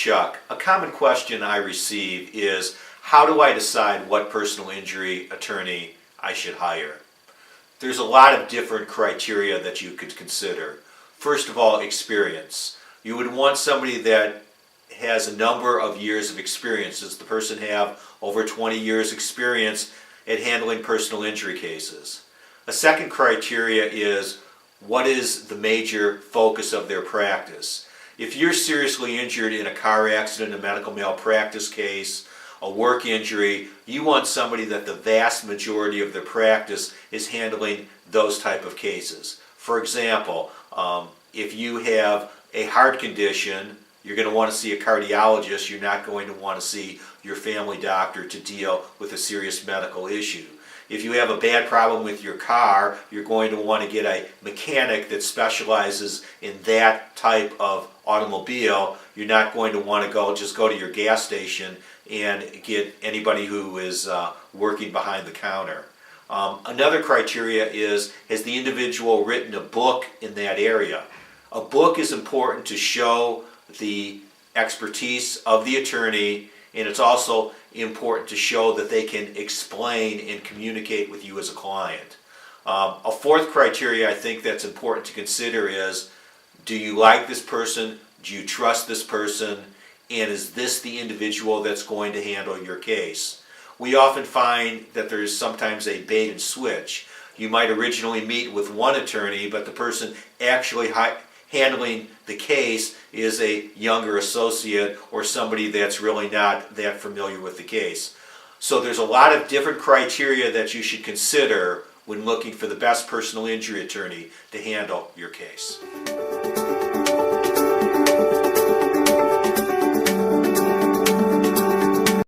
Chuck. A common question I receive is, how do I decide what personal injury attorney I should hire? There's a lot of different criteria that you could consider. First of all, experience. You would want somebody that has a number of years of experience. Does the person have over 20 years experience at handling personal injury cases? A second criteria is, what is the major focus of their practice? If you're seriously injured in a car accident, a medical malpractice case, a work injury, you want somebody that the vast majority of their practice is handling those type of cases. For example, if you have a heart condition, you're going to want to see a cardiologist. You're not going to want to see your family doctor to deal with a serious medical issue. If you have a bad problem with your car, you're going to want to get a mechanic that specializes in that type of automobile. You're not going to want to just go to your gas station and get anybody who is working behind the counter. Another criteria is, has the individual written a book in that area? A book is important to show the expertise of the attorney, and it's also important to show that they can explain and communicate with you as a client. A fourth criteria I think that's important to consider is, do you like this person? Do you trust this person? And is this the individual that's going to handle your case? We often find that there is sometimes a bait and switch. You might originally meet with one attorney, but the person actually handling the case is a younger associate or somebody that's really not that familiar with the case. So there's a lot of different criteria that you should consider when looking for the best personal injury attorney to handle your case.